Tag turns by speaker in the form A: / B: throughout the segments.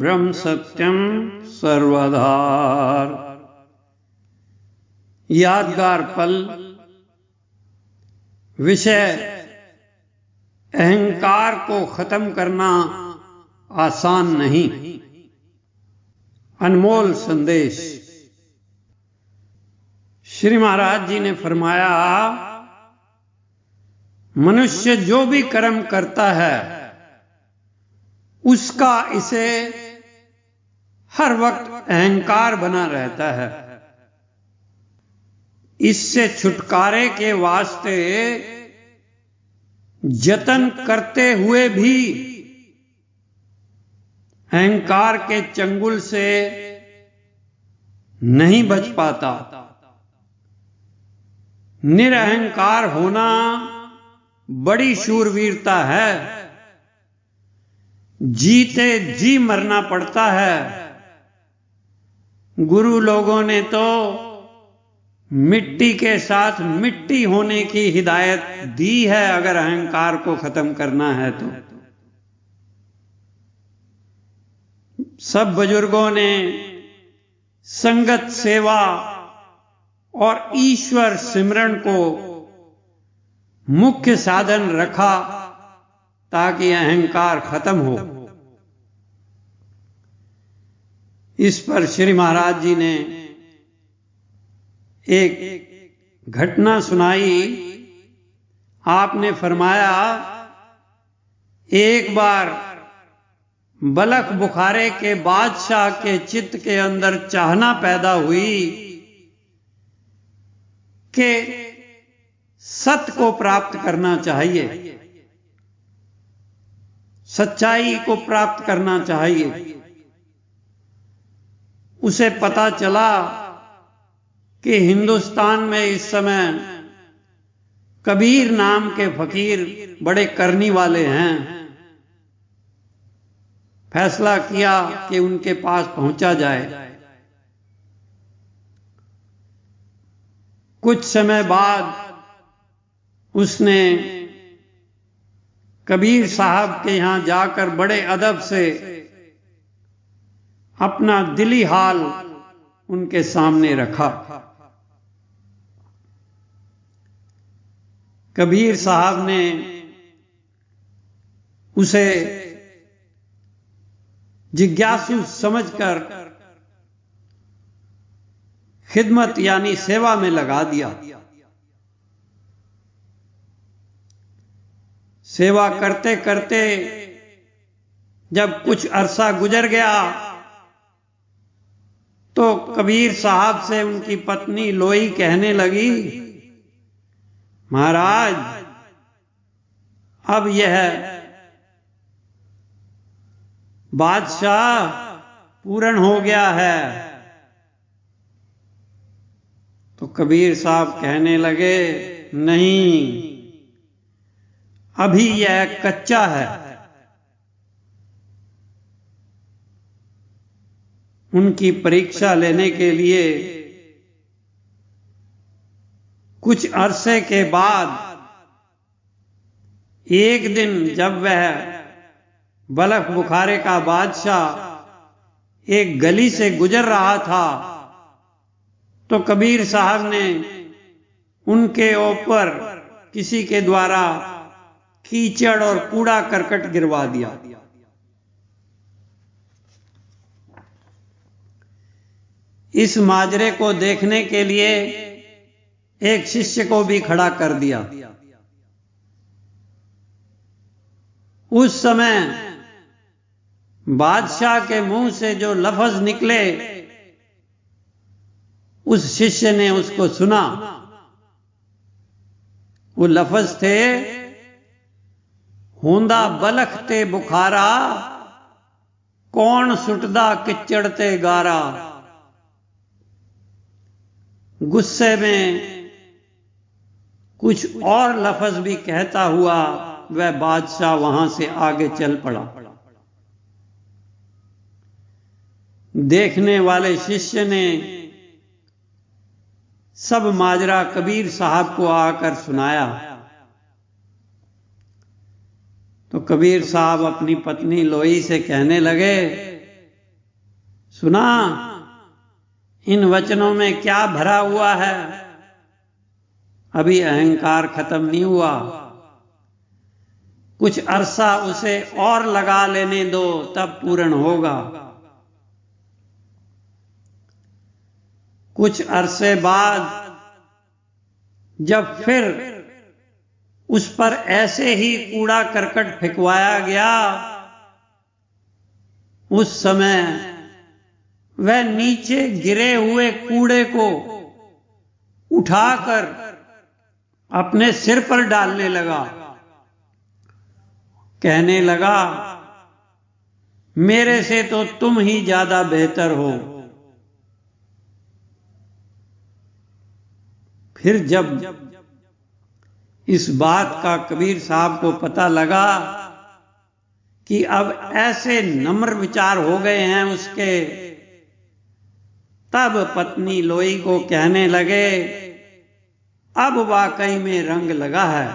A: ब्रह्म सत्यम सर्वधार। यादगार पल। विषय अहंकार को खत्म करना आसान नहीं। अनमोल संदेश। श्री महाराज जी ने फरमाया, मनुष्य जो भी कर्म करता है उसका इसे हर वक्त अहंकार बना रहता है। इससे छुटकारे के वास्ते जतन करते हुए भी अहंकार के चंगुल से नहीं बच पाता। निरअहकार होना बड़ी शूरवीरता है। जीते जी मरना पड़ता है। गुरु लोगों ने तो मिट्टी के साथ मिट्टी होने की हिदायत दी है अगर अहंकार को खत्म करना है तो। सब बुजुर्गों ने संगत सेवा और ईश्वर सिमरन को मुख्य साधन रखा ताकि अहंकार खत्म हो। इस पर श्री महाराज जी ने एक घटना सुनाई। आपने फरमाया, एक बार बलख बुखारे के बादशाह के चित्त के अंदर चाहना पैदा हुई कि सत्य को प्राप्त करना चाहिए, सच्चाई को प्राप्त करना चाहिए। उसे पता चला कि हिंदुस्तान में इस समय कबीर नाम के फकीर बड़े करनी वाले हैं। फैसला किया कि उनके पास पहुंचा जाए। कुछ समय बाद उसने कबीर साहब के यहां जाकर बड़े अदब से अपना दिली हाल उनके सामने रखा। कबीर साहब ने उसे जिज्ञासु समझकर खिदमत यानी सेवा में लगा दिया। सेवा करते करते जब कुछ अरसा गुजर गया तो कबीर साहब से उनकी पत्नी लोई कहने लगी, महाराज अब यह बादशाह पूर्ण हो गया है। तो कबीर साहब कहने लगे, नहीं, अभी यह कच्चा है। उनकी परीक्षा लेने के लिए कुछ अरसे के बाद एक दिन जब वह बलख बुखारे का बादशाह एक गली से गुजर रहा था तो कबीर साहब ने उनके ऊपर किसी के द्वारा कीचड़ और कूड़ा करकट गिरवा दिया। इस माजरे को देखने के लिए एक शिष्य को भी खड़ा कर दिया। उस समय बादशाह के मुंह से जो लफ्ज निकले उस शिष्य ने उसको सुना। वो लफ्ज थे, होंदा बलख ते बुखारा, कौन सुटदा किचड़ ते गारा। गुस्से में कुछ और लफ्ज भी कहता हुआ वह बादशाह वहां से आगे चल पड़ा। देखने वाले शिष्य ने सब माजरा कबीर साहब को आकर सुनाया। तो कबीर साहब अपनी पत्नी लोई से कहने लगे, सुना इन वचनों में क्या भरा हुआ है? अभी अहंकार खत्म नहीं हुआ, कुछ अरसा उसे और लगा लेने दो, तब पूर्ण होगा। कुछ अरसे बाद जब फिर उस पर ऐसे ही कूड़ा करकट फेंकवाया गया, उस समय वह नीचे गिरे हुए कूड़े को उठाकर अपने सिर पर डालने लगा। कहने लगा, मेरे से तो तुम ही ज्यादा बेहतर हो। फिर जब इस बात का कबीर साहब को पता लगा कि अब ऐसे नम्र विचार हो गए हैं उसके, तब पत्नी लोई को कहने लगे, अब वाकई में रंग लगा है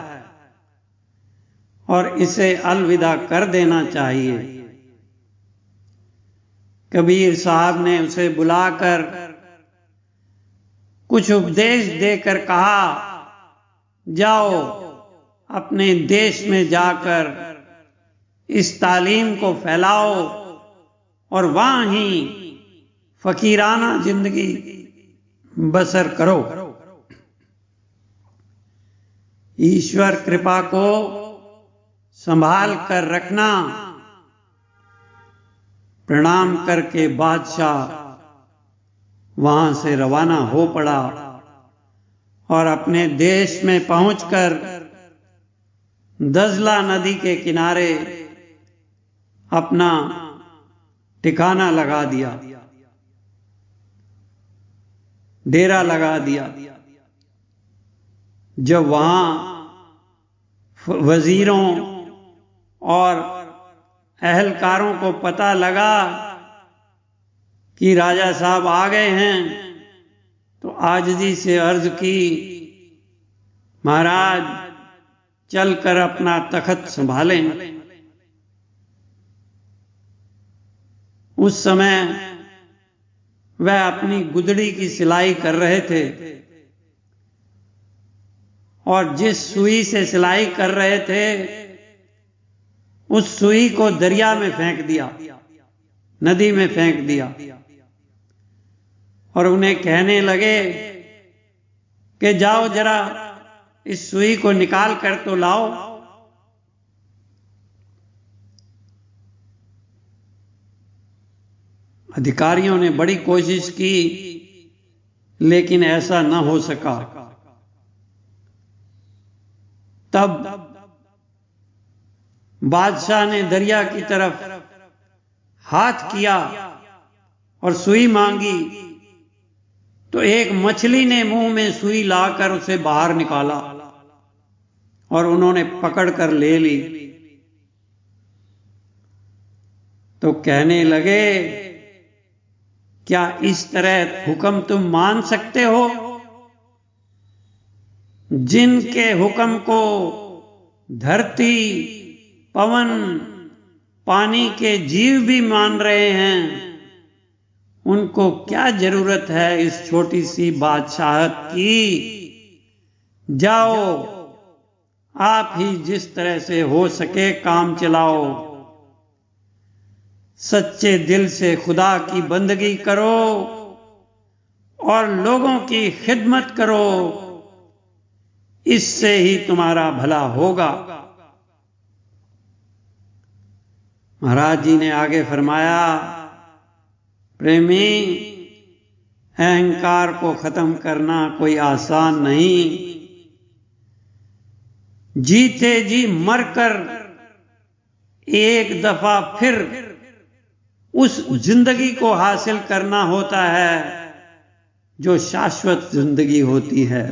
A: और इसे अलविदा कर देना चाहिए। कबीर साहब ने उसे बुलाकर कुछ उपदेश देकर कहा, जाओ अपने देश में जाकर इस तालीम को फैलाओ और वहां ही फकीराना जिंदगी बसर करो। ईश्वर कृपा को संभाल कर रखना। प्रणाम करके बादशाह वहां से रवाना हो पड़ा और अपने देश में पहुंचकर दजला नदी के किनारे अपना ठिकाना लगा दिया, डेरा लगा दिया। जब वहां वजीरों और अहलकारों को पता लगा कि राजा साहब आ गए हैं, तो आजिज़ी से अर्ज की, महाराज चलकर अपना तख्त संभालें। उस समय वह अपनी गुदड़ी की सिलाई कर रहे थे और जिस सुई से सिलाई कर रहे थे उस सुई को दरिया में फेंक दिया, नदी में फेंक दिया और उन्हें कहने लगे कि जाओ जरा इस सुई को निकाल कर तो लाओ। अधिकारियों ने बड़ी कोशिश की लेकिन ऐसा न हो सका। तब बादशाह ने दरिया की तरफ हाथ किया और सुई मांगी, तो एक मछली ने मुंह में सुई लाकर उसे बाहर निकाला और उन्होंने पकड़कर ले ली। तो कहने लगे, क्या इस तरह हुक्म तुम मान सकते हो? जिनके हुक्म को धरती, पवन, पानी के जीव भी मान रहे हैं, उनको क्या जरूरत है इस छोटी सी बादशाहत की? जाओ आप ही जिस तरह से हो सके काम चलाओ, सच्चे दिल से खुदा की बंदगी करो और लोगों की खिदमत करो, इससे ही तुम्हारा भला होगा। महाराज जी ने आगे फरमाया, प्रेमी, अहंकार को खत्म करना कोई आसान नहीं। जीते जी मरकर एक दफा फिर उस जिंदगी को हासिल करना होता है जो शाश्वत जिंदगी होती है।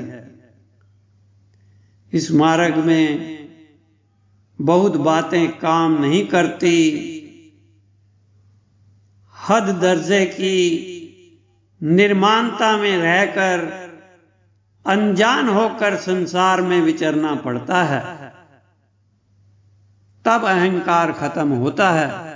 A: इस मार्ग में बहुत बातें काम नहीं करती। हद दर्जे की निर्माणता में रहकर अनजान होकर संसार में विचरना पड़ता है, तब अहंकार खत्म होता है।